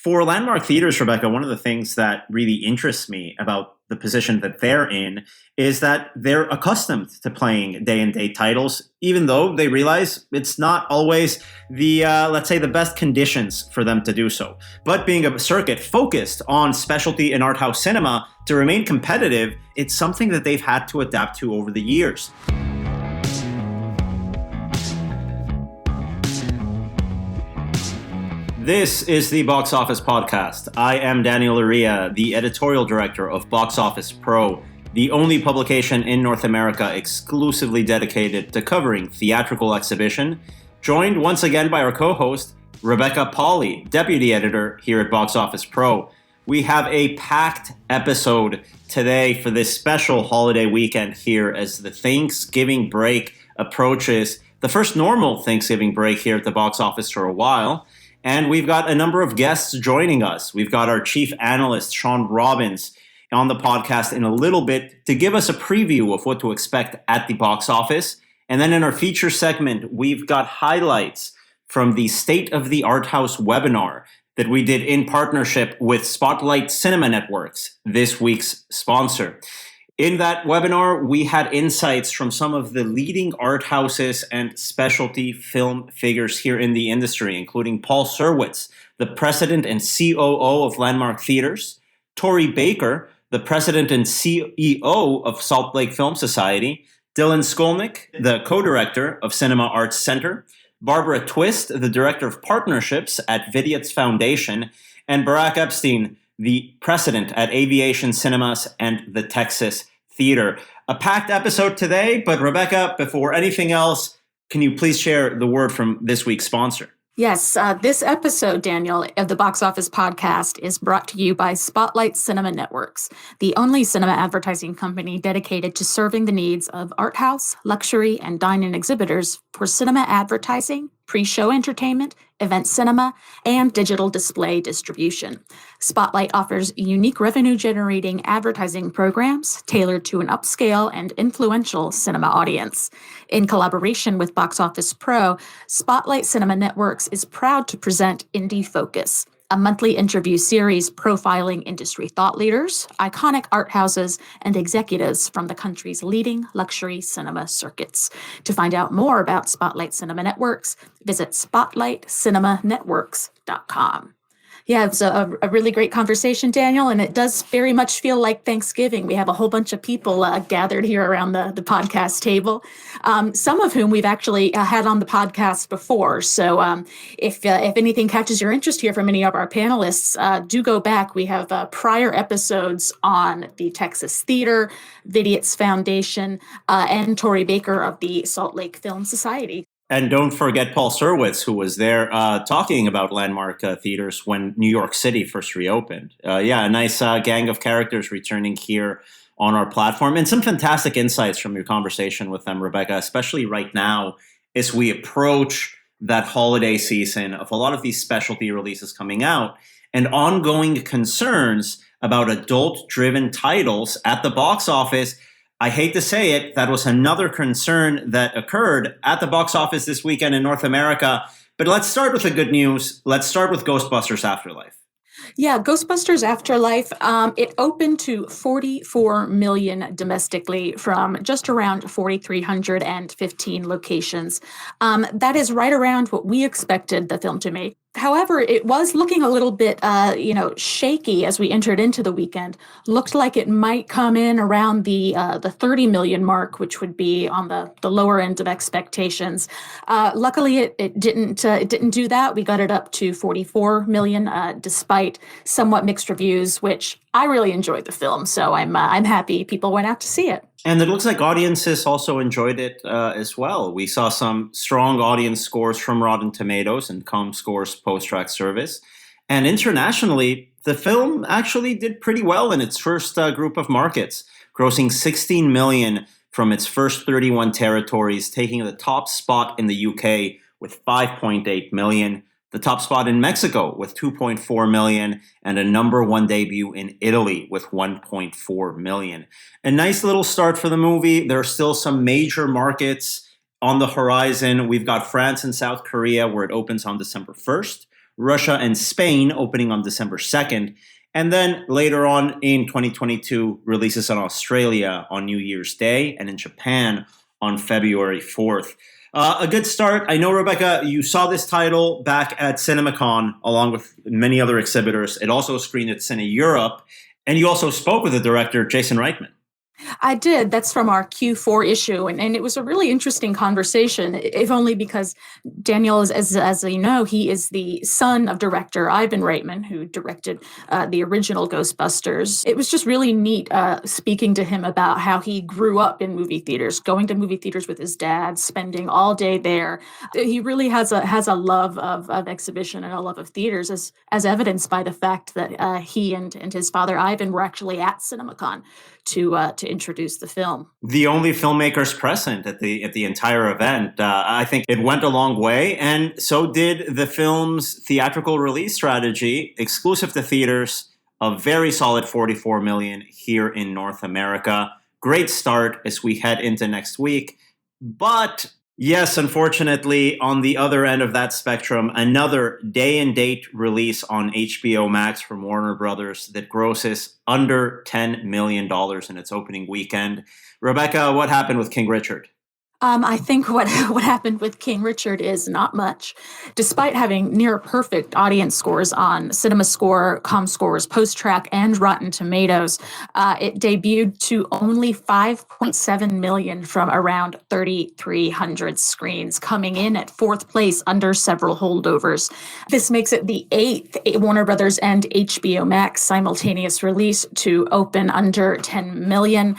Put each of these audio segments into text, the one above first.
For Landmark Theaters, Rebecca, one of the things that really interests me about the position that they're in is that they're accustomed to playing day-and-date titles, even though they realize it's not always the, let's say, the best conditions for them to do so. But being a circuit focused on specialty and art house cinema, to remain competitive, it's something that they've had to adapt to over the years. This is the Box Office Podcast. I am Daniel Loria, the editorial director of Box Office Pro, the only publication in North America exclusively dedicated to covering theatrical exhibition, joined once again by our co-host, Rebecca Pahle, deputy editor here at Box Office Pro. We have a packed episode today for this special holiday weekend here as the Thanksgiving break approaches, the first normal Thanksgiving break here at the box office for a while. And we've got a number of guests joining us. We've got our chief analyst, Shawn Robbins, on the podcast in a little bit to give us a preview of what to expect at the box office. And then in our feature segment, we've got highlights from the State of the Arthouse webinar that we did in partnership with Spotlight Cinema Networks, this week's sponsor. In that webinar, we had insights from some of the leading art houses and specialty film figures here in the industry, including Paul Serwitz, the president and COO of Landmark Theaters, Tori Baker, the president and CEO of Salt Lake Film Society, Dylan Skolnick, the co-director of Cinema Arts Center, Barbara Twist, the director of partnerships at Vidiots Foundation, and Barak Epstein, the president at Aviation Cinemas and the Texas Theater. A packed episode today, but Rebecca, before anything else, can you please share the word from this week's sponsor? Yes, this episode, Daniel, of the Box Office Podcast is brought to you by Spotlight Cinema Networks, the only cinema advertising company dedicated to serving the needs of art house, luxury, and dine-in exhibitors for cinema advertising, pre-show entertainment, event cinema, and digital display distribution. Spotlight offers unique revenue-generating advertising programs tailored to an upscale and influential cinema audience. In collaboration with Box Office Pro, Spotlight Cinema Networks is proud to present Indie Focus, a monthly interview series profiling industry thought leaders, iconic art houses, and executives from the country's leading luxury cinema circuits. To find out more about Spotlight Cinema Networks, visit spotlightcinemanetworks.com. Yeah, it was a really great conversation, Daniel, and it does very much feel like Thanksgiving. We have a whole bunch of people gathered here around the podcast table, some of whom we've actually had on the podcast before. So if anything catches your interest here from any of our panelists, do go back. We have prior episodes on the Texas Theater, Vidiots Foundation, and Tori Baker of the Salt Lake Film Society. And don't forget Paul Serwitz, who was there talking about Landmark Theaters when New York City first reopened. A nice gang of characters returning here on our platform, and some fantastic insights from your conversation with them, Rebecca, especially right now as we approach that holiday season of a lot of these specialty releases coming out and ongoing concerns about adult-driven titles at the box office. I hate to say it, that was another concern that occurred at the box office this weekend in North America. But let's start with the good news. Let's start with Ghostbusters Afterlife. Yeah, Ghostbusters Afterlife, it opened to 44 million domestically from just around 4,315 locations. That is right around what we expected the film to make. However, it was looking a little bit, shaky as we entered into the weekend. Looked like it might come in around the 30 million mark, which would be on the lower end of expectations. Luckily, it didn't do that. We got it up to 44 million, despite somewhat mixed reviews, which I really enjoyed the film. So I'm happy people went out to see it. And it looks like audiences also enjoyed it as well. We saw some strong audience scores from Rotten Tomatoes and ComScore's post-track service. And internationally, the film actually did pretty well in its first group of markets, grossing $16 million from its first 31 territories, taking the top spot in the UK with $5.8 million, the top spot in Mexico with $2.4 million, and a number one debut in Italy with $1.4 million. A nice little start for the movie. There are still some major markets on the horizon. We've got France and South Korea, where it opens on December 1st. Russia and Spain opening on December 2nd, and then later on in 2022, releases in Australia on New Year's Day and in Japan on February 4th. A good start. I know, Rebecca, you saw this title back at CinemaCon along with many other exhibitors. It also screened at Cine Europe, and you also spoke with the director, Jason Reitman. I did. That's from our Q4 issue. And it was a really interesting conversation, if only because Daniel, as you know, he is the son of director Ivan Reitman, who directed the original Ghostbusters. It was just really neat speaking to him about how he grew up in movie theaters, going to movie theaters with his dad, spending all day there. He really has a love of exhibition and a love of theaters, as evidenced by the fact that he and his father Ivan were actually at CinemaCon to introduce the film. The only filmmakers present at the entire event. I think it went a long way, and so did the film's theatrical release strategy, exclusive to theaters, a very solid $44 million here in North America. Great start as we head into next week. But yes, unfortunately, on the other end of that spectrum, another day-and-date release on HBO Max from Warner Brothers that grosses under $10 million in its opening weekend. Rebecca, what happened with King Richard? I think what happened with King Richard is not much. Despite having near perfect audience scores on CinemaScore, ComScore's PostTrack, and Rotten Tomatoes, it debuted to only $5.7 million from around 3,300 screens, coming in at fourth place under several holdovers. This makes it the eighth Warner Brothers and HBO Max simultaneous release to open under 10 million.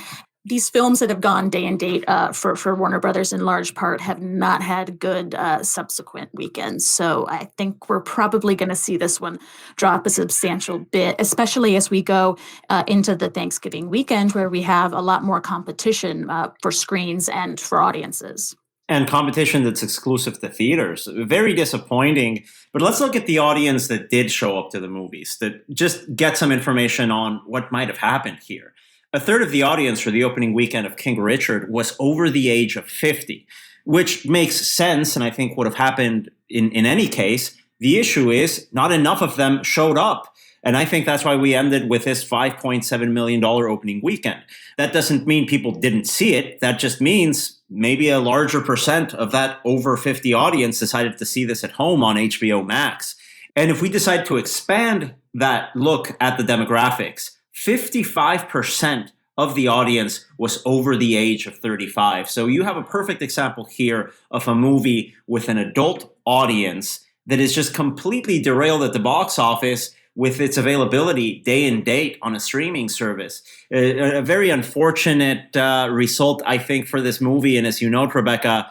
These films that have gone day and date for Warner Brothers in large part have not had good subsequent weekends. So I think we're probably going to see this one drop a substantial bit, especially as we go into the Thanksgiving weekend, where we have a lot more competition for screens and for audiences. And competition that's exclusive to theaters. Very disappointing. But let's look at the audience that did show up to the movies, that just get some information on what might have happened here. A third of the audience for the opening weekend of King Richard was over the age of 50, which makes sense and I think would have happened in any case. The issue is not enough of them showed up. And I think that's why we ended with this $5.7 million opening weekend. That doesn't mean people didn't see it. That just means maybe a larger percent of that over 50 audience decided to see this at home on HBO Max. And if we decide to expand that look at the demographics, 55% of the audience was over the age of 35. So you have a perfect example here of a movie with an adult audience that is just completely derailed at the box office with its availability day and date on a streaming service. A very unfortunate result, I think, for this movie. And as you know, Rebecca,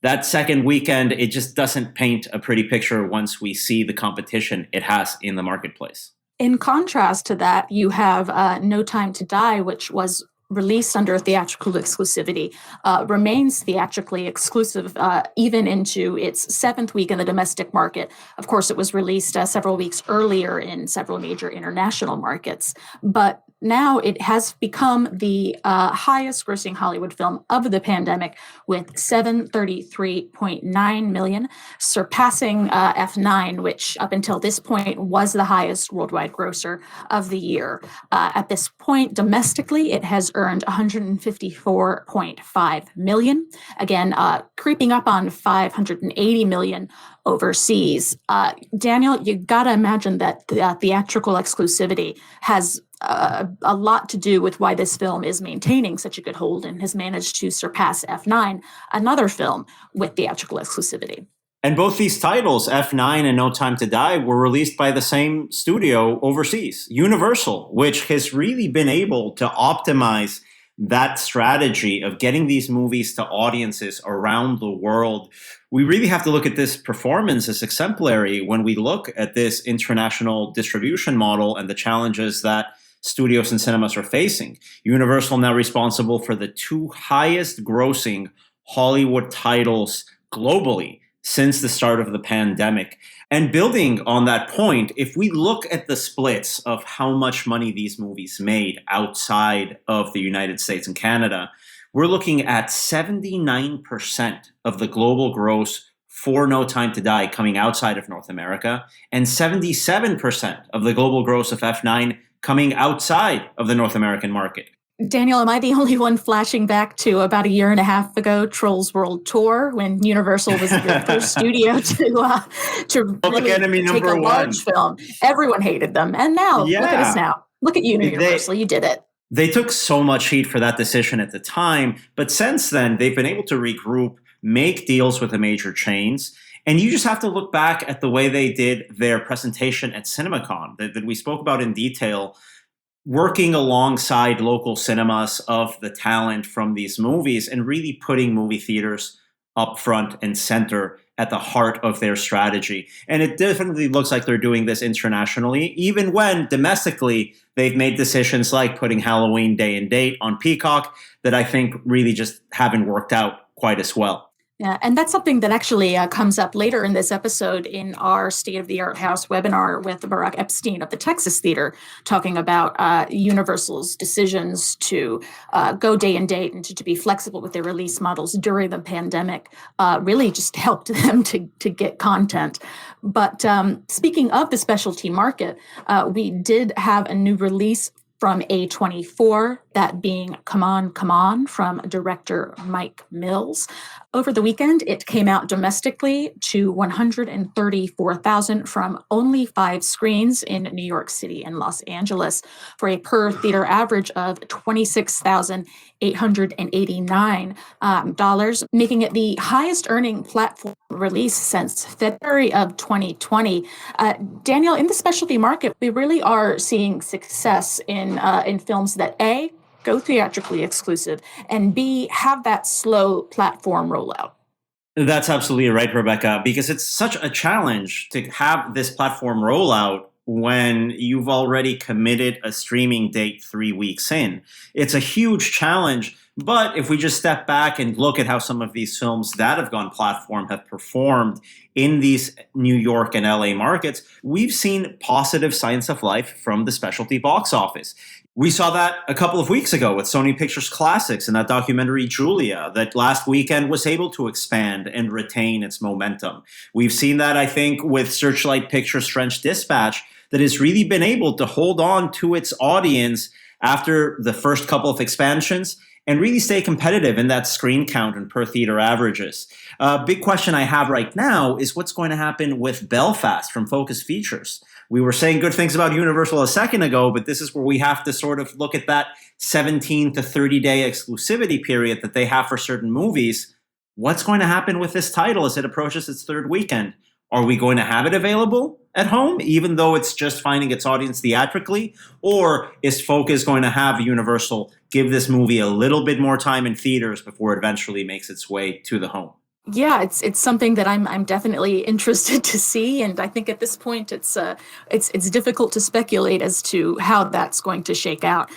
that second weekend, it just doesn't paint a pretty picture once we see the competition it has in the marketplace. In contrast to that, you have No Time to Die, which was released under theatrical exclusivity, remains theatrically exclusive even into its seventh week in the domestic market. Of course, it was released several weeks earlier in several major international markets, but now it has become the highest grossing Hollywood film of the pandemic with $733.9 million, surpassing F9, which up until this point was the highest worldwide grosser of the year. At this point, domestically, it has earned $154.5 million, again, creeping up on $580 million overseas. Daniel, you got to imagine that the theatrical exclusivity has a lot to do with why this film is maintaining such a good hold and has managed to surpass F9, another film with theatrical exclusivity. And both these titles, F9 and No Time to Die, were released by the same studio overseas, Universal, which has really been able to optimize that strategy of getting these movies to audiences around the world. We really have to look at this performance as exemplary when we look at this international distribution model and the challenges that studios and cinemas are facing. Universal now responsible for the two highest grossing Hollywood titles globally since the start of the pandemic. And building on that point, if we look at the splits of how much money these movies made outside of the United States and Canada, we're looking at 79% of the global gross for No Time to Die coming outside of North America, and 77% of the global gross of F9 coming outside of the North American market. Daniel, am I the only one flashing back to about a year and a half ago, Trolls World Tour, when Universal was the first studio to really Enemy take a large film? Everyone hated them. And now, look at us now. Look at you, Universal. You did it. They took so much heat for that decision at the time, but since then, they've been able to regroup, make deals with the major chains. And you just have to look back at the way they did their presentation at CinemaCon that we spoke about in detail, working alongside local cinemas of the talent from these movies and really putting movie theaters up front and center at the heart of their strategy. And it definitely looks like they're doing this internationally, even when domestically they've made decisions like putting Halloween Day and Date on Peacock that I think really just haven't worked out quite as well. Yeah, and that's something that actually comes up later in this episode in our State of the Arthouse webinar with Barak Epstein of the Texas Theater, talking about Universal's decisions to go day and date and to be flexible with their release models during the pandemic, really just helped them to get content. But speaking of the specialty market, we did have a new release from A24, that being Come On, Come On from director Mike Mills. Over the weekend, it came out domestically to 134,000 from only 5 screens in New York City and Los Angeles for a per theater average of $26,889, making it the highest earning platform release since February of 2020. Daniel, in the specialty market, we really are seeing success in films that A, go theatrically exclusive, and B, have that slow platform rollout. That's absolutely right, Rebecca, because it's such a challenge to have this platform rollout when you've already committed a streaming date 3 weeks in. It's a huge challenge, but if we just step back and look at how some of these films that have gone platform have performed in these New York and LA markets, we've seen positive signs of life from the specialty box office. We saw that a couple of weeks ago with Sony Pictures Classics and that documentary Julia that last weekend was able to expand and retain its momentum. We've seen that, I think, with Searchlight Pictures' French Dispatch that has really been able to hold on to its audience after the first couple of expansions and really stay competitive in that screen count and per theater averages. Big question I have right now is what's going to happen with Belfast from Focus Features. We were saying good things about Universal a second ago, but this is where we have to sort of look at that 17 to 30-day exclusivity period that they have for certain movies. What's going to happen with this title as it approaches its third weekend? Are we going to have it available at home, even though it's just finding its audience theatrically? Or is Focus going to have Universal give this movie a little bit more time in theaters before it eventually makes its way to the home? Yeah, it's something that I'm definitely interested to see, and I think at this point it's difficult to speculate as to how that's going to shake out.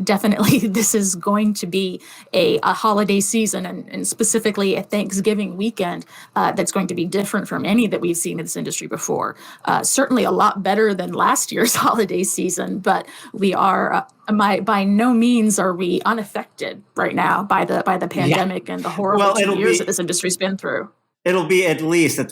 Definitely, this is going to be a holiday season, and specifically a Thanksgiving weekend that's going to be different from any that we've seen in this industry before. Certainly, a lot better than last year's holiday season, but we are. By no means are we unaffected right now by the pandemic and the horrible 2 years that this industry's been through. It'll be at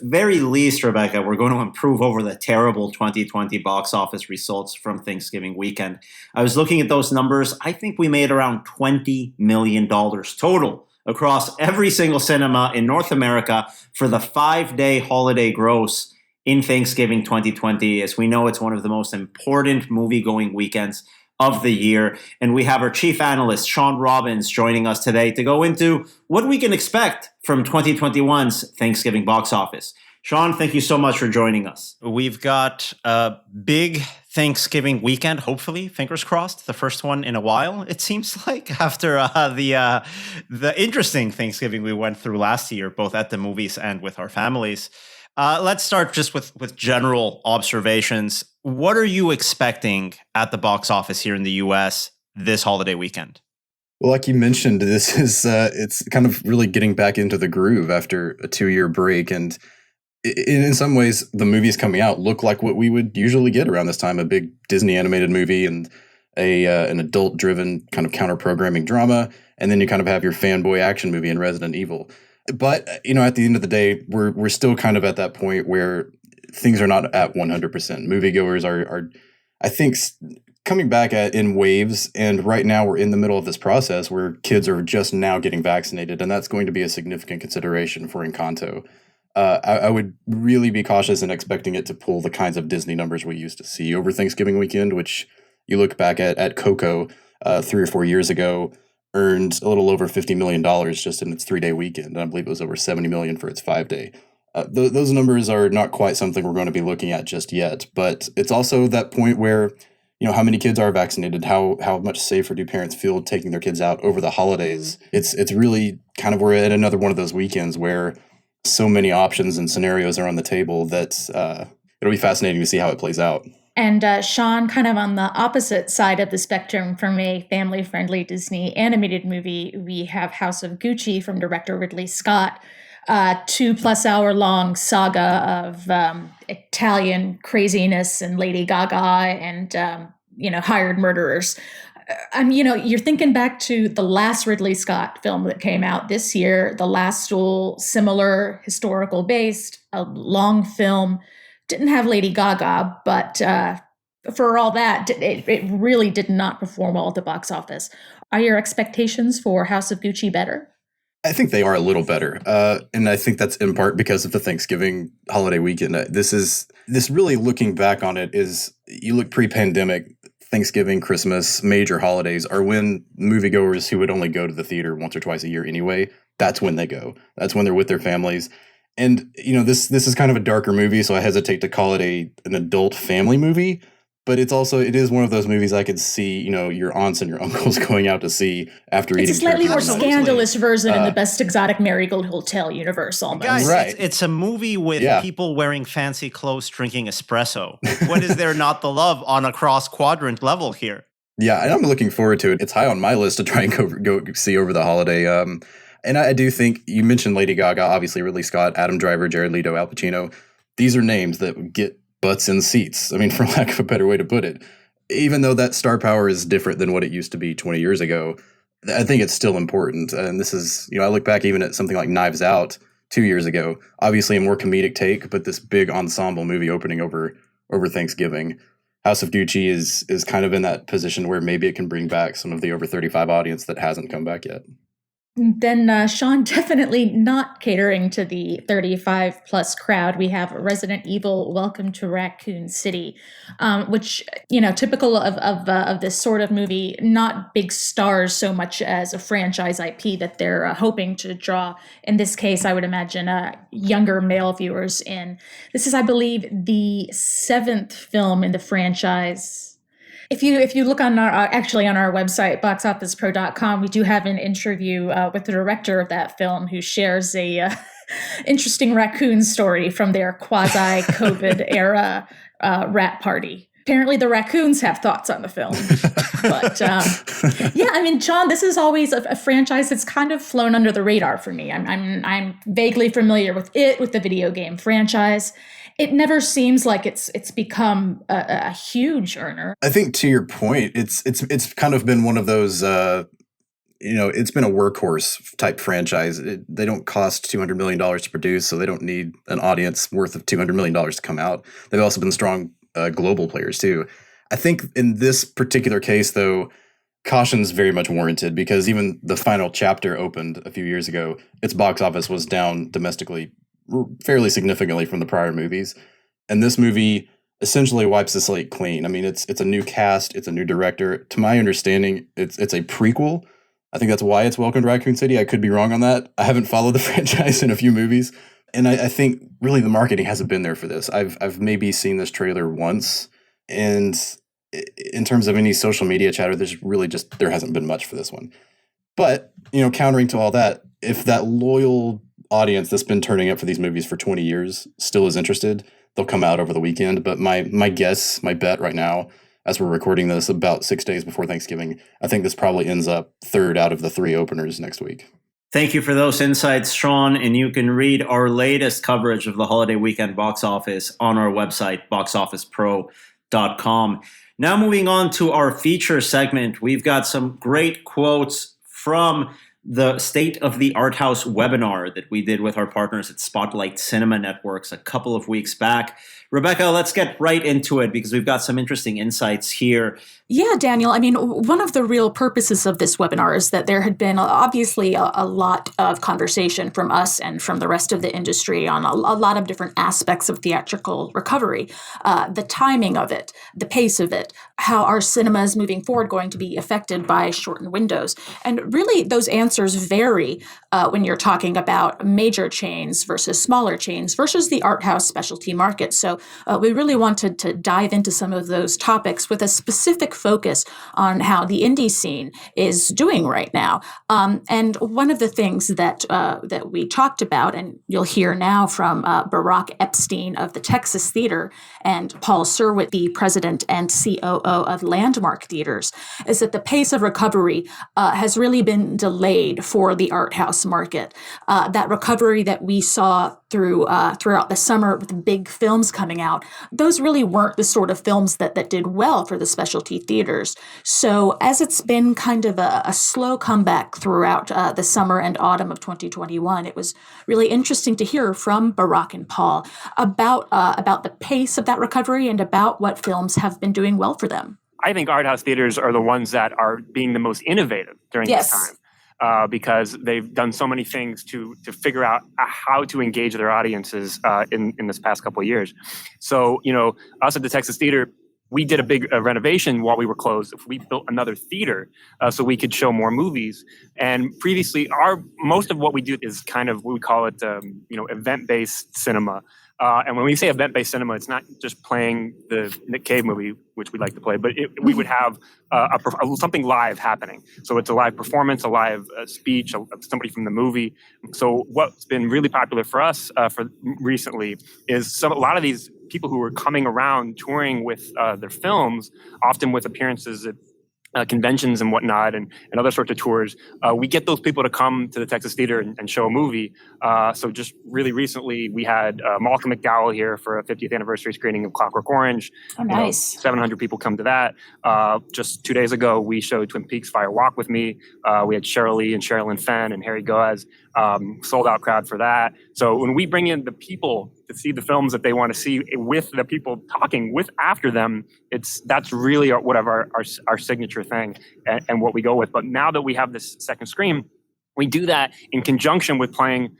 very least, Rebecca, we're going to improve over the terrible 2020 box office results from Thanksgiving weekend. I was looking at those numbers. I think we made around $20 million total across every single cinema in North America for the 5-day holiday gross in Thanksgiving 2020. As we know, it's one of the most important movie-going weekends of the year. And we have our chief analyst, Shawn Robbins, joining us today to go into what we can expect from 2021's Thanksgiving box office. Shawn, thank you so much for joining us. We've got a big Thanksgiving weekend, hopefully, fingers crossed, the first one in a while, it seems like, after the interesting Thanksgiving we went through last year, both at the movies and with our families. Let's start just with general observations. What are you expecting at the box office here in the U.S. this holiday weekend? Well, like you mentioned, this is it's kind of really getting back into the groove after a 2-year break. And in some ways, the movies coming out look like what we would usually get around this time, a big Disney animated movie and an adult-driven kind of counter-programming drama. And then you kind of have your fanboy action movie in Resident Evil. But, at the end of the day, we're still kind of at that point where things are not at 100%. Moviegoers are I think, coming back in waves. And right now we're in the middle of this process where kids are just now getting vaccinated. And that's going to be a significant consideration for Encanto. I would really be cautious in expecting it to pull the kinds of Disney numbers we used to see over Thanksgiving weekend, which you look back at Coco 3 or 4 years ago, earned a little over $50 million just in its 3-day weekend. And I believe it was over $70 million for its 5-day. Those numbers are not quite something we're going to be looking at just yet, but it's also that point where, how many kids are vaccinated? How much safer do parents feel taking their kids out over the holidays? It's really kind of, we're at another one of those weekends where so many options and scenarios are on the table that it'll be fascinating to see how it plays out. And Shawn, kind of on the opposite side of the spectrum from a family-friendly Disney animated movie, we have House of Gucci from director Ridley Scott, 2+ hour long saga of Italian craziness and Lady Gaga and, hired murderers. You're thinking back to the last Ridley Scott film that came out this year, The Last Duel, similar historical based, a long film. Didn't have Lady Gaga, but for all that, it really did not perform well at the box office. Are your expectations for House of Gucci better? I think they are a little better. And I think that's in part because of the Thanksgiving holiday weekend. This really, looking back on it, is you look pre-pandemic, Thanksgiving, Christmas, major holidays are when moviegoers who would only go to the theater once or twice a year anyway, that's when they go. That's when they're with their families. And, this is kind of a darker movie, so I hesitate to call it an adult family movie. But it is one of those movies I could see, your aunts and your uncles going out to see after eating. It's a slightly more turkey. scandalous version in the Best Exotic Marigold Hotel universe, almost. Guys, right. It's a movie with people wearing fancy clothes, drinking espresso. What is there not to love on a cross-quadrant level here? Yeah, and I'm looking forward to it. It's high on my list to try and go see over the holiday. And I do think, you mentioned Lady Gaga, obviously Ridley Scott, Adam Driver, Jared Leto, Al Pacino. These are names that get butts in seats. I mean, for lack of a better way to put it. Even though that star power is different than what it used to be 20 years ago, I think it's still important. And this is, I look back even at something like Knives Out 2 years ago, obviously a more comedic take, but this big ensemble movie opening over Thanksgiving. House of Gucci is kind of in that position where maybe it can bring back some of the over 35 audience that hasn't come back yet. Then Shawn, definitely not catering to the 35 plus crowd. We have Resident Evil: Welcome to Raccoon City, which, typical of this sort of movie, not big stars so much as a franchise IP that they're hoping to draw. In this case, I would imagine younger male viewers in. This is, I believe, the 7th film in the franchise. If you look on our website, boxofficepro.com, we do have an interview with the director of that film who shares a interesting raccoon story from their quasi-COVID era rat party. Apparently the raccoons have thoughts on the film. But Shawn, this is always a franchise that's kind of flown under the radar for me. I'm vaguely familiar with the video game franchise. It never seems like it's become a huge earner. I think, to your point, it's kind of been one of those, it's been a workhorse type franchise. They don't cost $200 million to produce, so they don't need an audience worth of $200 million to come out. They've also been strong global players too. I think in this particular case, though, caution's very much warranted because even the final chapter opened a few years ago. Its box office was down domestically fairly significantly from the prior movies. And this movie essentially wipes the slate clean. I mean, it's a new cast, it's a new director. To my understanding, it's a prequel. I think that's why it's Welcome to Raccoon City. I could be wrong on that. I haven't followed the franchise in a few movies. And I think really the marketing hasn't been there for this. I've maybe seen this trailer once. And in terms of any social media chatter, there hasn't been much for this one. But, countering to all that, if that loyal audience that's been turning up for these movies for 20 years still is interested, they'll come out over the weekend. But my bet right now, as we're recording this about 6 days before Thanksgiving, I think this probably ends up 3rd out of the 3 openers next week. Thank you for those insights, Shawn. And you can read our latest coverage of the holiday weekend box office on our website, boxofficepro.com. Now moving on to our feature segment, we've got some great quotes from the State of the Arthouse webinar that we did with our partners at Spotlight Cinema Networks a couple of weeks back. Rebecca, let's get right into it because we've got some interesting insights here. Yeah, Daniel. I mean, one of the real purposes of this webinar is that there had been obviously a lot of conversation from us and from the rest of the industry on a lot of different aspects of theatrical recovery, the timing of it, the pace of it, how our cinemas moving forward going to be affected by shortened windows. And really, those answers vary when you're talking about major chains versus smaller chains versus the art house specialty market. So we really wanted to dive into some of those topics with a specific focus on how the indie scene is doing right now. And one of the things that we talked about, and you'll hear now from Barak Epstein of the Texas Theater and Paul Serwitz, the president and COO of Landmark Theaters, is that the pace of recovery has really been delayed for the art house market. That recovery that we saw throughout the summer with big films coming out, those really weren't the sort of films that did well for the specialty theaters. So as it's been kind of a slow comeback throughout the summer and autumn of 2021, it was really interesting to hear from Barak and Paul about the pace of that recovery and about what films have been doing well for them. I think art house theaters are the ones that are being the most innovative during this time. Because they've done so many things to figure out how to engage their audiences in this past couple of years. So, us at the Texas Theater, we did a big renovation while we were closed. We built another theater so we could show more movies. And previously, most of what we do is kind of, we call it, event-based cinema. And when we say event-based cinema, it's not just playing the Nick Cave movie, which we like to play, but we would have something live happening. So it's a live performance, a live speech, somebody from the movie. So what's been really popular for us for recently is a lot of these people who are coming around touring with their films, often with appearances at conventions and whatnot and other sorts of tours. We get those people to come to the Texas Theater and show a movie. So just really recently, we had Malcolm McDowell here for a 50th anniversary screening of Clockwork Orange. Oh, nice. 700 people come to that. Just 2 days ago, we showed Twin Peaks Fire Walk with Me. We had Sheryl Lee and Sherilyn Fenn and Harry Goaz. Sold out crowd for that. So when we bring in the people to see the films that they want to see with the people talking with after them, that's really our signature thing and what we go with. But now that we have this second screen, we do that in conjunction with playing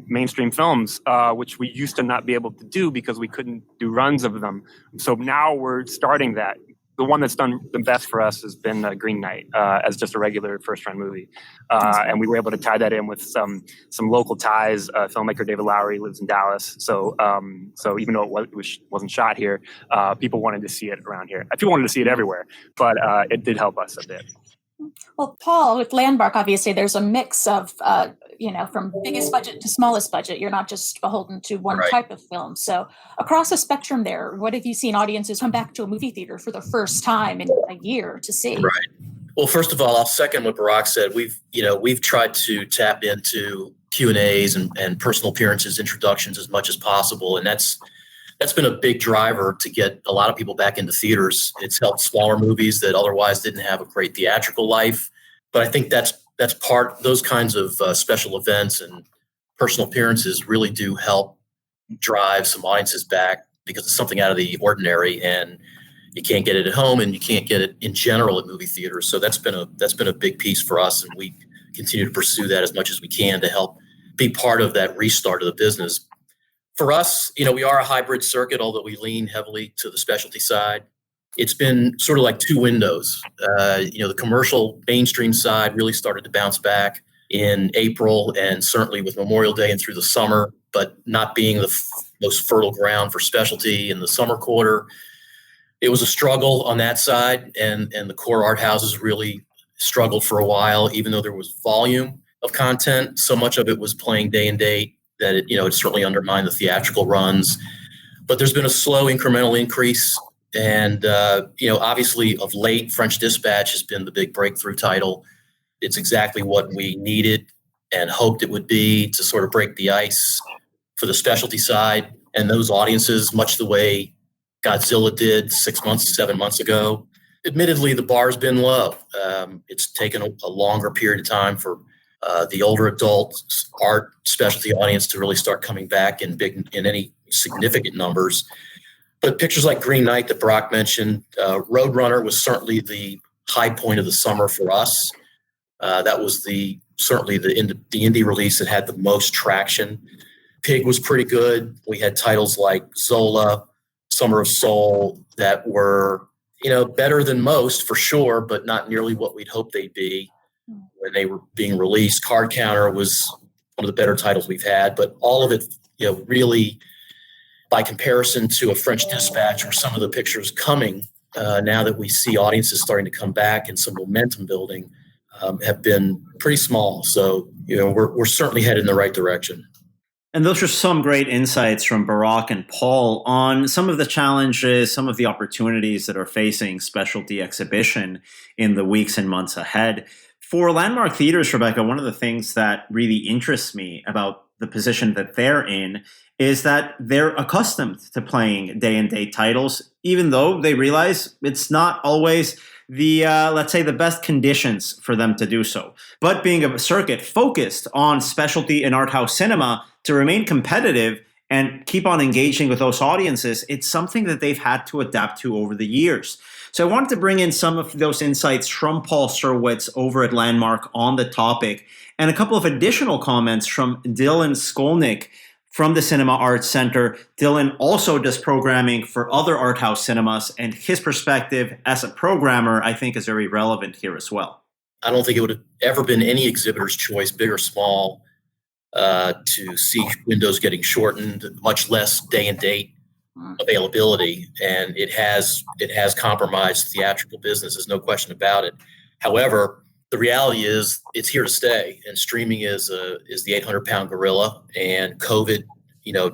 mainstream films, which we used to not be able to do because we couldn't do runs of them. So now we're starting that. The one that's done the best for us has been Green Knight as just a regular first-run movie. And we were able to tie that in with some local ties. Filmmaker David Lowery lives in Dallas. So even though it wasn't shot here, people wanted to see it around here. People wanted to see it everywhere, but it did help us a bit. Well, Paul, with Landmark, obviously, there's a mix of, from biggest budget to smallest budget. You're not just beholden to one type of film. So across the spectrum there, what have you seen audiences come back to a movie theater for the first time in a year to see? Right. Well, first of all, I'll second what Barak said. We've tried to tap into Q&As and personal appearances, introductions as much as possible. And that's been a big driver to get a lot of people back into theaters. It's helped smaller movies that otherwise didn't have a great theatrical life. But I think that's those kinds of special events and personal appearances really do help drive some audiences back because it's something out of the ordinary and you can't get it at home and you can't get it in general at movie theaters. So that's been a big piece for us, and we continue to pursue that as much as we can to help be part of that restart of the business. For us, we are a hybrid circuit, although we lean heavily to the specialty side. It's been sort of like two windows. The commercial mainstream side really started to bounce back in April and certainly with Memorial Day and through the summer, but not being the most fertile ground for specialty in the summer quarter. It was a struggle on that side, and the core art houses really struggled for a while, even though there was volume of content. So much of it was playing day and date that it certainly undermined the theatrical runs. But there's been a slow incremental increase. And, obviously of late, French Dispatch has been the big breakthrough title. It's exactly what we needed and hoped it would be to sort of break the ice for the specialty side and those audiences, much the way Godzilla did 7 months ago. Admittedly, the bar's been low. It's taken a longer period of time for the older adult art specialty audience to really start coming back in any significant numbers. But pictures like Green Knight that Barak mentioned, Roadrunner was certainly the high point of the summer for us. That was certainly the indie release that had the most traction. Pig was pretty good. We had titles like Zola, Summer of Soul that were, better than most for sure, but not nearly what we'd hoped they'd be when they were being released. Card Counter was one of the better titles we've had, but all of it, really, by comparison to A French Dispatch or some of the pictures coming, now that we see audiences starting to come back and some momentum building, have been pretty small. So, we're certainly headed in the right direction. And those are some great insights from Barak and Paul on some of the challenges, some of the opportunities that are facing specialty exhibition in the weeks and months ahead. For Landmark Theaters, Rebecca, one of the things that really interests me about the position that they're in is that they're accustomed to playing day and date titles, even though they realize it's not always the, let's say, the best conditions for them to do so. But being a circuit focused on specialty and art house cinema to remain competitive and keep on engaging with those audiences, it's something that they've had to adapt to over the years. So I wanted to bring in some of those insights from Paul Serwitz over at Landmark on the topic, and a couple of additional comments from Dylan Skolnick from the Cinema Arts Center. Dylan also does programming for other art house cinemas, and his perspective as a programmer, I think, is very relevant here as well. I don't think it would have ever been any exhibitor's choice, big or small, to see windows getting shortened, much less day and date availability, and it has compromised theatrical business. There's no question about it. However, the reality is it's here to stay, and streaming is the 800-pound gorilla, and COVID,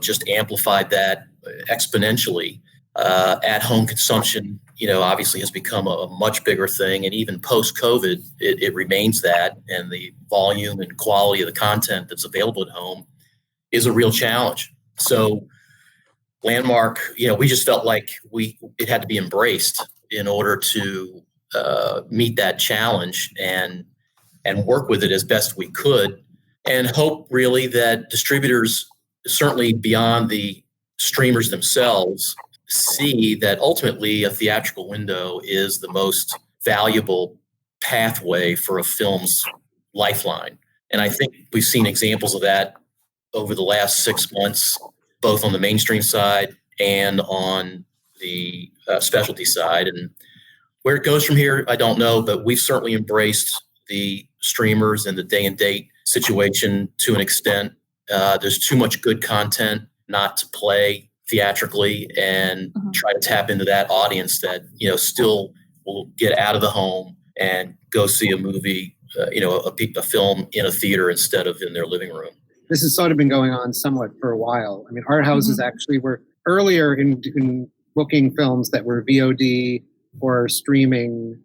just amplified that exponentially. At-home consumption, obviously has become a much bigger thing, and even post-COVID, it remains that, and the volume and quality of the content that's available at home is a real challenge. So Landmark, we just felt like it had to be embraced in order to meet that challenge and work with it as best we could, and hope really that distributors, certainly beyond the streamers themselves, see that ultimately a theatrical window is the most valuable pathway for a film's lifeline. And I think we've seen examples of that over the last 6 months, both on the mainstream side and on the specialty side. And where it goes from here, I don't know, but we've certainly embraced the streamers and the day and date situation to an extent. There's too much good content not to play theatrically, and try to tap into that audience that, still will get out of the home and go see a movie, a film in a theater instead of in their living room. This has sort of been going on somewhat for a while. I mean, art houses actually were earlier in booking films that were VOD or streaming,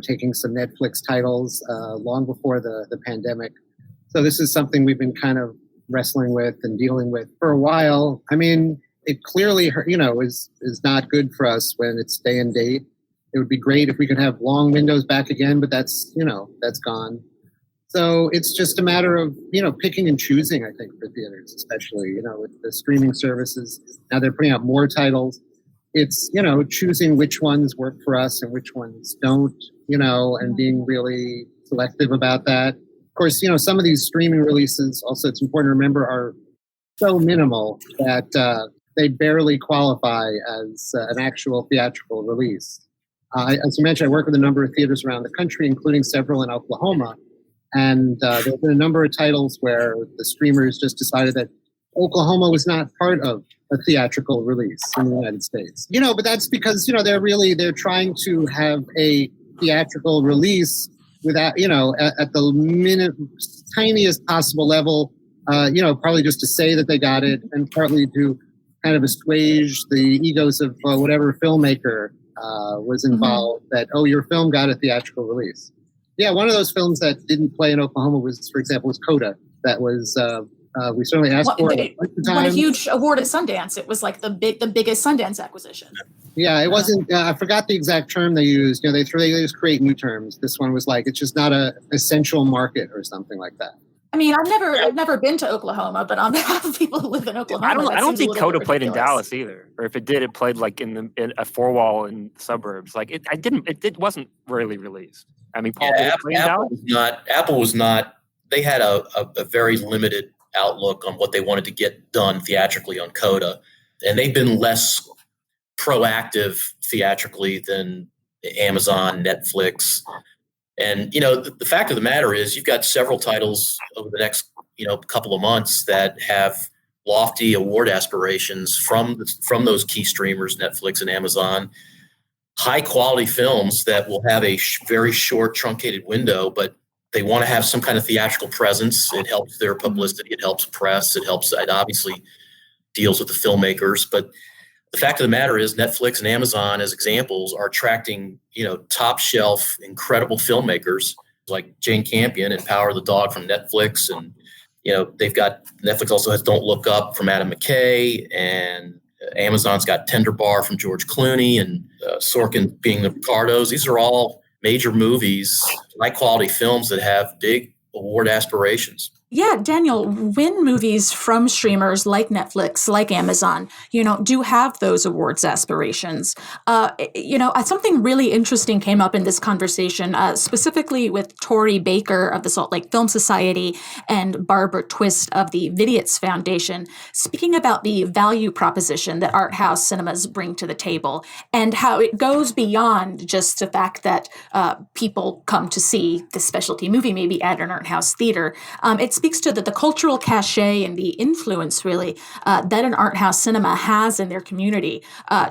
taking some Netflix titles long before the pandemic. So this is something we've been kind of wrestling with and dealing with for a while. I mean, it clearly, is not good for us when it's day and date. It would be great if we could have long windows back again, but that's gone. So it's just a matter of, picking and choosing, I think, for theaters, especially, with the streaming services. Now they're putting out more titles. It's, choosing which ones work for us and which ones don't, and being really selective about that. Of course, some of these streaming releases, also it's important to remember, are so minimal that they barely qualify as an actual theatrical release. As you mentioned, I work with a number of theaters around the country, including several in Oklahoma. And there have been a number of titles where the streamers just decided that Oklahoma was not part of a theatrical release in the United States. But that's because, they're trying to have a theatrical release without, at the tiniest possible level, probably just to say that they got it, and partly to kind of assuage the egos of whatever filmmaker was involved, that, your film got a theatrical release. Yeah, one of those films that didn't play in Oklahoma was, for example, Coda. That was a We certainly asked for it. Won a huge award at Sundance. It was like the biggest Sundance acquisition. Yeah, it wasn't. I forgot the exact term they used. They just create new terms. This one was like it's just not a essential market or something like that. I mean, I've never been to Oklahoma, but on behalf of people who live in Oklahoma, I don't think Coda played in Dallas either, or if it did, it played like in a four wall in suburbs. Like it wasn't really released. I mean, Paul, Apple was not. They had a very limited outlook on what they wanted to get done theatrically on Coda, and they've been less proactive theatrically than Amazon, Netflix. And, the fact of the matter is you've got several titles over the next, couple of months that have lofty award aspirations from those key streamers, Netflix and Amazon, high quality films that will have a very short truncated window, but they want to have some kind of theatrical presence. It helps their publicity. It helps press. It obviously deals with the filmmakers. But the fact of the matter is Netflix and Amazon, as examples, are attracting, top shelf, incredible filmmakers like Jane Campion and Power of the Dog from Netflix. And, they've got Netflix also has Don't Look Up from Adam McKay, and Amazon's got Tender Bar from George Clooney, and Sorkin being the Ricardos. These are all major movies, high quality films that have big award aspirations. Yeah, Daniel, when movies from streamers like Netflix, like Amazon, do have those awards aspirations, something really interesting came up in this conversation, specifically with Tori Baker of the Salt Lake Film Society and Barbara Twist of the Vidiots Foundation, speaking about the value proposition that Arthouse cinemas bring to the table and how it goes beyond just the fact that people come to see the specialty movie maybe at an Arthouse theater. It speaks to the cultural cachet and the influence really that an Arthouse cinema has in their community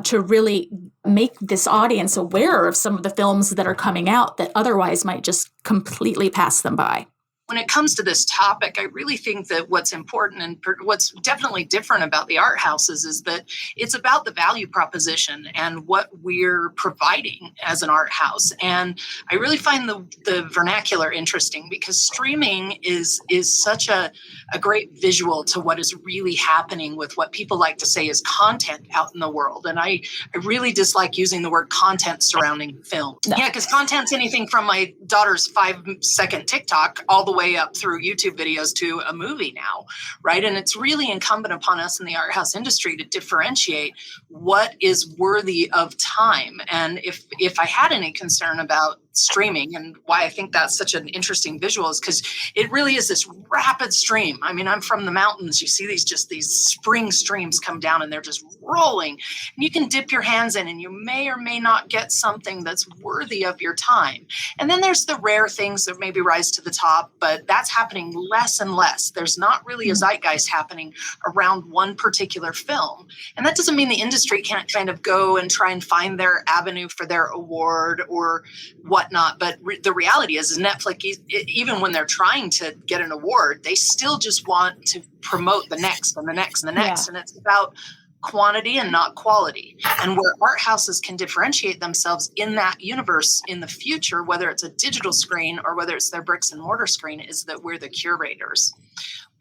to really make this audience aware of some of the films that are coming out that otherwise might just completely pass them by. When it comes to this topic, I really think that what's important and what's definitely different about the art houses is that it's about the value proposition and what we're providing as an art house. And I really find the vernacular interesting because streaming is such a great visual to what is really happening with what people like to say is content out in the world. And I really dislike using the word content surrounding film. No. Yeah, because content's anything from my daughter's 5-second TikTok all the way up through YouTube videos to a movie now, right? And it's really incumbent upon us in the art house industry to differentiate what is worthy of time. And if I had any concern about streaming and why I think that's such an interesting visual is because it really is this rapid stream. I mean, I'm from the mountains. You see these spring streams come down and they're just rolling. And you can dip your hands in and you may or may not get something that's worthy of your time. And then there's the rare things that maybe rise to the top, but that's happening less and less. There's not really a zeitgeist happening around one particular film. And that doesn't mean the industry can't kind of go and try and find their avenue for their award or whatnot. But the reality is Netflix, even when they're trying to get an award, they still just want to promote the next and the next and the next. Yeah. And it's about quantity and not quality. And where art houses can differentiate themselves in that universe in the future, whether it's a digital screen or whether it's their bricks and mortar screen, is that we're the curators.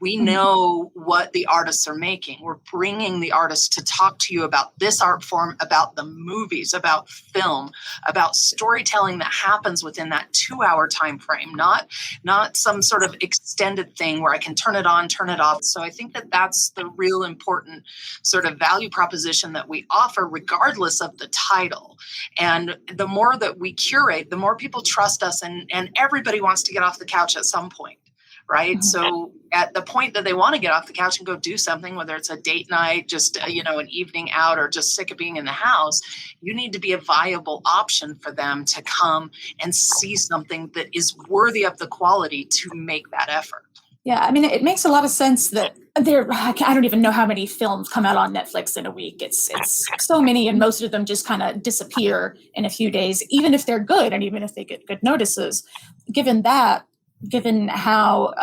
We know what the artists are making. We're bringing the artists to talk to you about this art form, about the movies, about film, about storytelling that happens within that 2-hour time frame, not some sort of extended thing where I can turn it on, turn it off. So I think that that's the real important sort of value proposition that we offer regardless of the title. And the more that we curate, the more people trust us, and everybody wants to get off the couch at some point. Right. So at the point that they want to get off the couch and go do something, whether it's a date night, just, an evening out, or just sick of being in the house, you need to be a viable option for them to come and see something that is worthy of the quality to make that effort. Yeah, I mean, it makes a lot of sense that I don't even know how many films come out on Netflix in a week. It's so many, and most of them just kind of disappear in a few days, even if they're good and even if they get good notices. Given how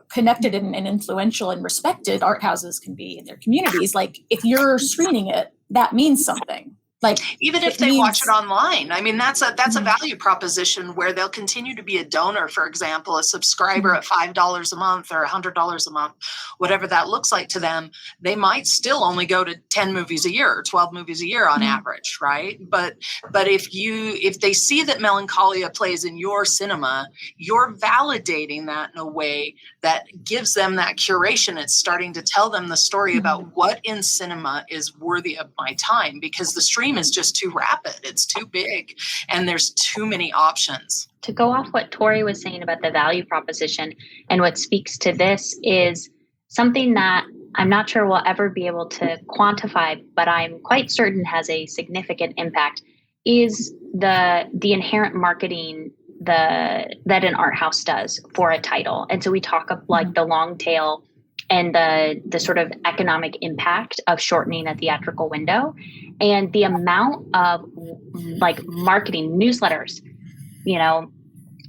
connected and influential and respected art houses can be in their communities, like if you're screening it, that means something. Like, even if they watch it online, I mean, that's a value proposition where they'll continue to be a donor, for example, a subscriber at $5 a month or $100 a month, whatever that looks like to them. They might still only go to 10 movies a year or 12 movies a year on average, right? But if they see that Melancholia plays in your cinema, you're validating that in a way that gives them that curation. It's starting to tell them the story about what in cinema is worthy of my time, because the stream is just too rapid. It's too big and there's too many options. To go off what Tori was saying about the value proposition, and what speaks to this is something that I'm not sure we'll ever be able to quantify, but I'm quite certain has a significant impact, is the inherent marketing that an art house does for a title. And so we talk of like the long tail and the sort of economic impact of shortening a theatrical window, and the amount of like marketing, newsletters,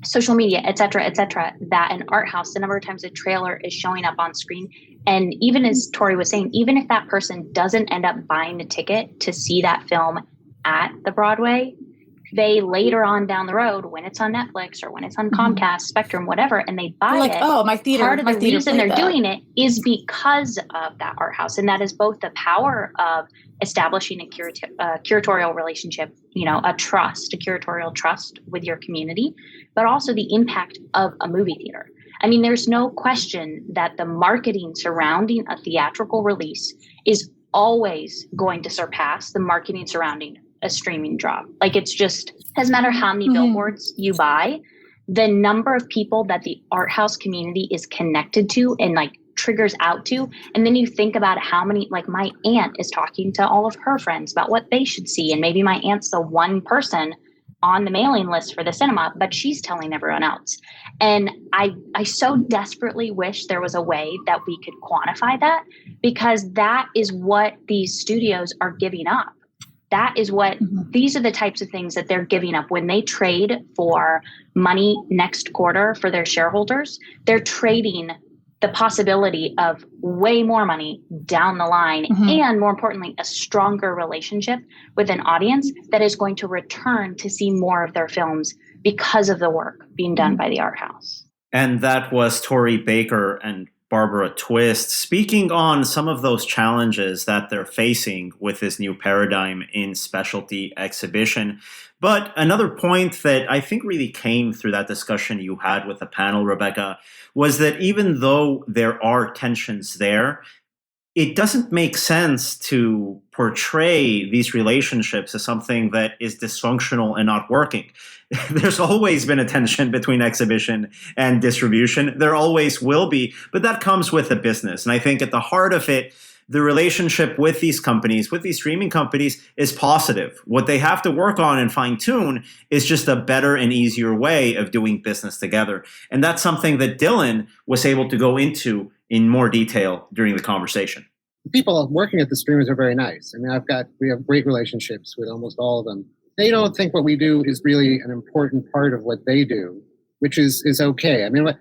social media, et cetera, that an art house, the number of times a trailer is showing up on screen. And even as Tori was saying, even if that person doesn't end up buying a ticket to see that film at the Broadway, they later on down the road, when it's on Netflix or when it's on Comcast, Spectrum, whatever, and they buy it. Oh, my theater. Part of the reason they're doing it is because of that art house. And that is both the power of establishing a curatorial relationship, a curatorial trust with your community, but also the impact of a movie theater. I mean, there's no question that the marketing surrounding a theatrical release is always going to surpass the marketing surrounding a streaming drop. Like, it's just, doesn't matter how many billboards you buy, the number of people that the art house community is connected to and like triggers out to. And then you think about how many, like my aunt is talking to all of her friends about what they should see. And maybe my aunt's the one person on the mailing list for the cinema, but she's telling everyone else. And I so desperately wish there was a way that we could quantify that, because that is what these studios are giving up. That is what, these are the types of things that they're giving up when they trade for money next quarter for their shareholders. They're trading the possibility of way more money down the line, and more importantly, a stronger relationship with an audience that is going to return to see more of their films because of the work being done by the art house. And that was Tori Baker and Barbara Twist speaking on some of those challenges that they're facing with this new paradigm in specialty exhibition. But another point that I think really came through that discussion you had with the panel, Rebecca, was that even though there are tensions there, it doesn't make sense to portray these relationships as something that is dysfunctional and not working. There's always been a tension between exhibition and distribution. There always will be, but that comes with a business. And I think at the heart of it, the relationship with these companies, with these streaming companies, is positive. What they have to work on and fine tune is just a better and easier way of doing business together. And that's something that Dylan was able to go into in more detail during the conversation. People working at the streamers are very nice. I mean, we have great relationships with almost all of them. They don't think what we do is really an important part of what they do, which is okay. I mean, I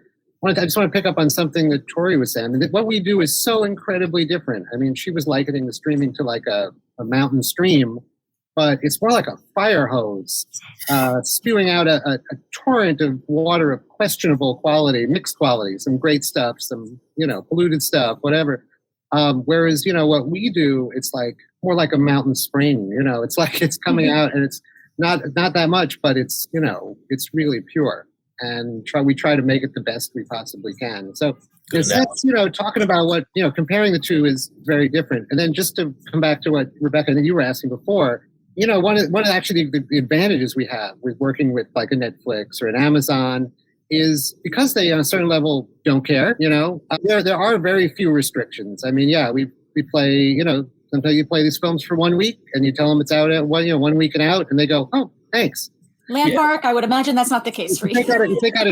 just want to pick up on something that Tori was saying. I mean, what we do is so incredibly different. I mean, she was likening the streaming to like a mountain stream, but it's more like a fire hose, spewing out a torrent of water of questionable quality, mixed quality, some great stuff, some, polluted stuff, whatever. Whereas, what we do, it's like more like a mountain spring, it's like it's coming out and it's not that much, but it's, it's really pure. And we try to make it the best we possibly can. So in a sense, talking about what, comparing the two is very different. And then just to come back to what Rebecca and you were asking before, one of actually the advantages we have with working with like a Netflix or an Amazon is because they on a certain level don't care, there are very few restrictions. I mean, yeah, we play, sometimes you play these films for 1 week and you tell them it's out at 1 week and out, and they go, oh, thanks. Landmark, yeah. I would imagine that's not the case for you. You take out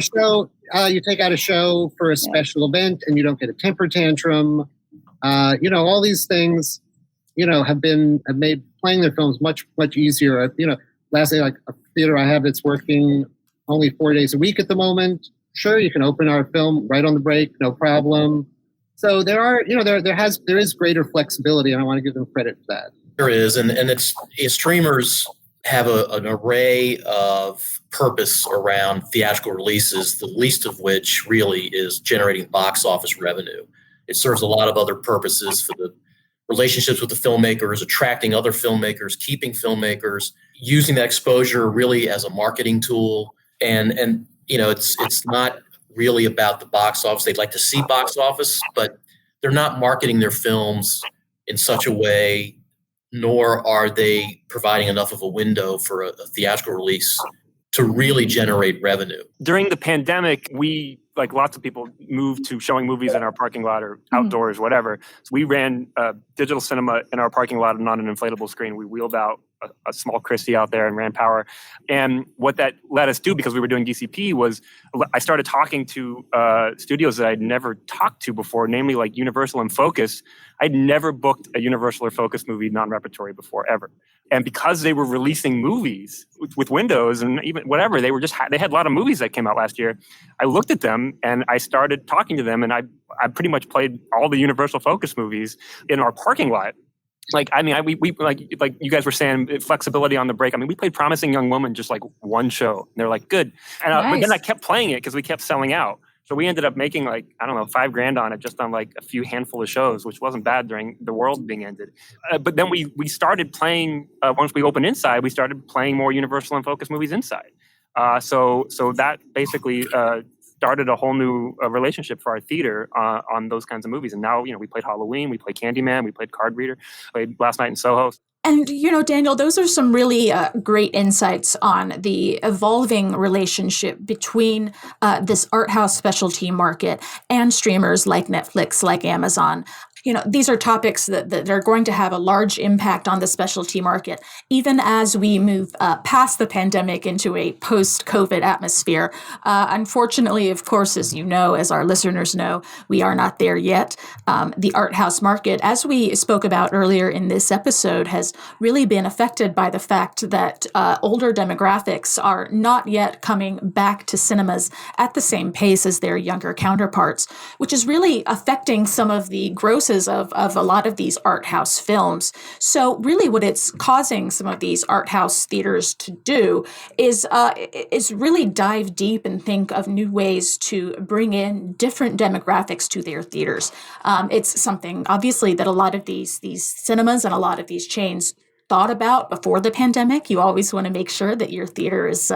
a show for a special event and you don't get a temper tantrum. All these things, have made playing their films much, much easier. Lastly, like a theater I have that's working only 4 days a week at the moment. Sure, you can open our film right on the break, no problem. So there are, there is greater flexibility, and I want to give them credit for that. There is, and streamers have an array of purpose around theatrical releases, the least of which really is generating box office revenue. It serves a lot of other purposes for the relationships with the filmmakers, attracting other filmmakers, keeping filmmakers, using that exposure really as a marketing tool. And it's not really about the box office. They'd like to see box office, but they're not marketing their films in such a way, nor are they providing enough of a window for a theatrical release to really generate revenue. During the pandemic, we, like lots of people, moved to showing movies in our parking lot or outdoors, whatever. So we ran digital cinema in our parking lot and on an inflatable screen. We wheeled out a small Christie out there and ran power. And what that let us do, because we were doing DCP, was I started talking to studios that I'd never talked to before, namely like Universal and Focus. I'd never booked a Universal or Focus movie non-repertory before, ever. And because they were releasing movies with windows and even whatever, they had a lot of movies that came out last year. I looked at them and I started talking to them, and I pretty much played all the Universal Focus movies in our parking lot. Like, I mean, we like you guys were saying, flexibility on the break. I mean, we played Promising Young Woman just like one show. And they're like, good. And Nice. But then I kept playing it because we kept selling out. So we ended up making like, I don't know, $5,000 on it just on like a handful of shows, which wasn't bad during the world being ended. But then we started playing, once we opened inside, we started playing more Universal and Focus movies inside. So that basically started a whole new relationship for our theater on those kinds of movies. And now, we played Halloween, we played Candyman, we played Card Reader, played Last Night in Soho. And, Daniel, those are some really great insights on the evolving relationship between this art house specialty market and streamers like Netflix, like Amazon. These are topics that are going to have a large impact on the specialty market, even as we move past the pandemic into a post-COVID atmosphere. Unfortunately, of course, as you know, as our listeners know, we are not there yet. The art house market, as we spoke about earlier in this episode, has really been affected by the fact that older demographics are not yet coming back to cinemas at the same pace as their younger counterparts, which is really affecting some of the grosses of a lot of these art house films. So really what it's causing some of these art house theaters to do is really dive deep and think of new ways to bring in different demographics to their theaters. It's something, obviously, that a lot of these cinemas and a lot of these chains thought about before the pandemic. You always want to make sure that your theater is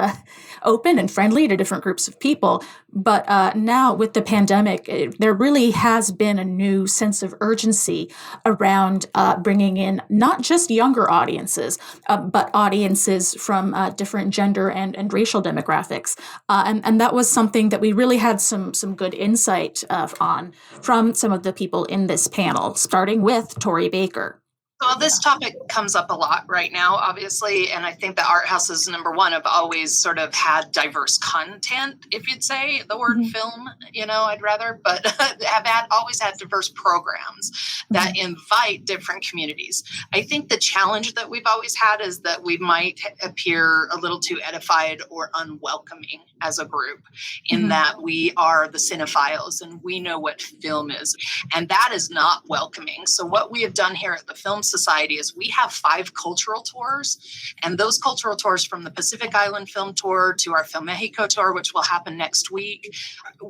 open and friendly to different groups of people. But now with the pandemic, there really has been a new sense of urgency around bringing in not just younger audiences, but audiences from different gender and racial demographics. And that was something that we really had some good insight on from some of the people in this panel, starting with Tori Baker. Well, this topic comes up a lot right now, obviously, and I think the art houses, number one, have always sort of had diverse content, if you'd say the word film, I'd rather, but have always had diverse programs that invite different communities. I think the challenge that we've always had is that we might appear a little too edified or unwelcoming as a group, in that we are the cinephiles and we know what film is, and that is not welcoming. So what we have done here at the Film Society is we have 5 cultural tours, and those cultural tours, from the Pacific Island Film Tour to our Film Mexico tour, which will happen next week,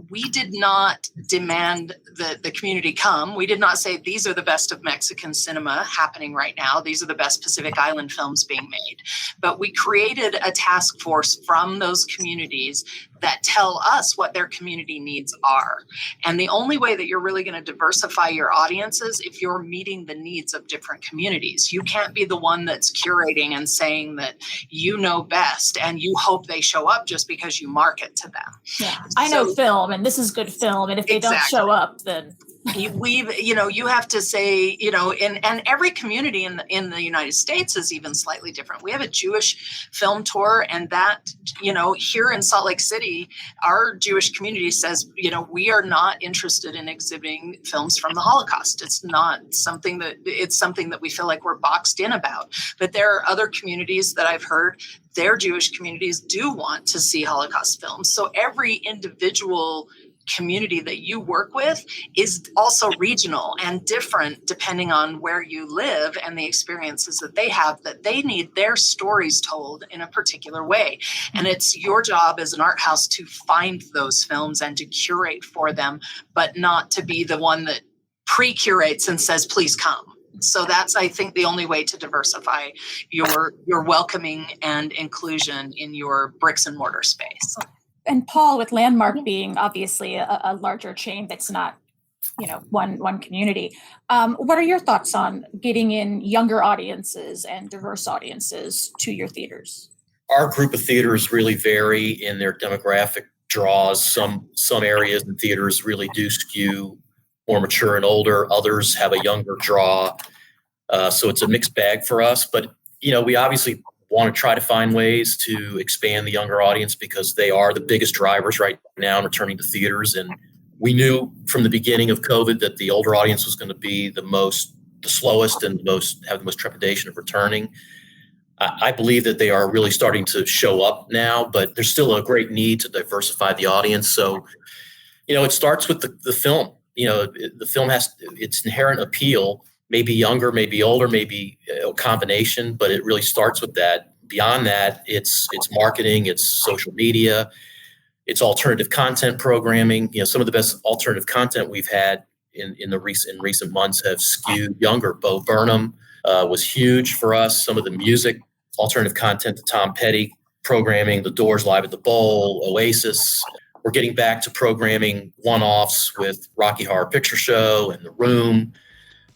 we did not demand that the community come. We did not say these are the best of Mexican cinema happening right now. These are the best Pacific Island films being made. But we created a task force from those communities that tell us what their community needs are. And the only way that you're really going to diversify your audiences if you're meeting the needs of different communities. You can't be the one that's curating and saying that you know best and you hope they show up just because you market to them. Yeah, I know film and this is good film, and if they don't show up, then you have to say, and every community in the United States is even slightly different. We have a Jewish film tour, and that, here in Salt Lake City, our Jewish community says, we are not interested in exhibiting films from the Holocaust. It's something that we feel like we're boxed in about. But there are other communities that I've heard, their Jewish communities do want to see Holocaust films. So every individual community that you work with is also regional and different depending on where you live and the experiences that they have, that they need their stories told in a particular way. And it's your job as an art house to find those films and to curate for them, but not to be the one that pre-curates and says, please come. So that's, I think, the only way to diversify your welcoming and inclusion in your bricks and mortar space. And Paul, with Landmark being obviously a larger chain that's not, one community, what are your thoughts on getting in younger audiences and diverse audiences to your theaters? Our group of theaters really vary in their demographic draws. Some areas in theaters really do skew more mature and older. Others have a younger draw. So it's a mixed bag for us. But, we obviously want to try to find ways to expand the younger audience because they are the biggest drivers right now in returning to theaters. And we knew from the beginning of COVID that the older audience was going to be the slowest and have the most trepidation of returning. I believe that they are really starting to show up now, but there's still a great need to diversify the audience. So, it starts with the film. The film has its inherent appeal, maybe younger, maybe older, maybe a combination, but it really starts with that. Beyond that, it's marketing, it's social media, it's alternative content programming. Some of the best alternative content we've had in recent months have skewed younger. Bo Burnham was huge for us. Some of the music, alternative content, the Tom Petty programming, The Doors Live at the Bowl, Oasis. We're getting back to programming one-offs with Rocky Horror Picture Show and The Room.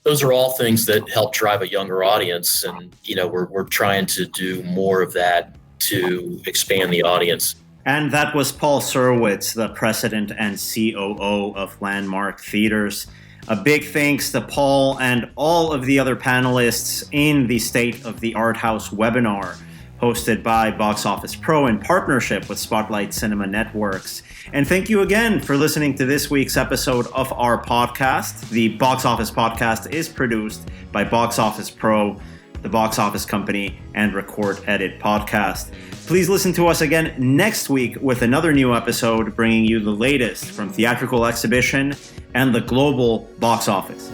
Those are all things that help drive a younger audience. And, we're trying to do more of that to expand the audience. And that was Paul Serwitz, the president and COO of Landmark Theaters. A big thanks to Paul and all of the other panelists in the State of the Art House webinar, hosted by Box Office Pro in partnership with Spotlight Cinema Networks. And thank you again for listening to this week's episode of our podcast. The Box Office Podcast is produced by Box Office Pro, the Box Office Company, and Record Edit Podcast. Please listen to us again next week with another new episode bringing you the latest from theatrical exhibition and the global box office.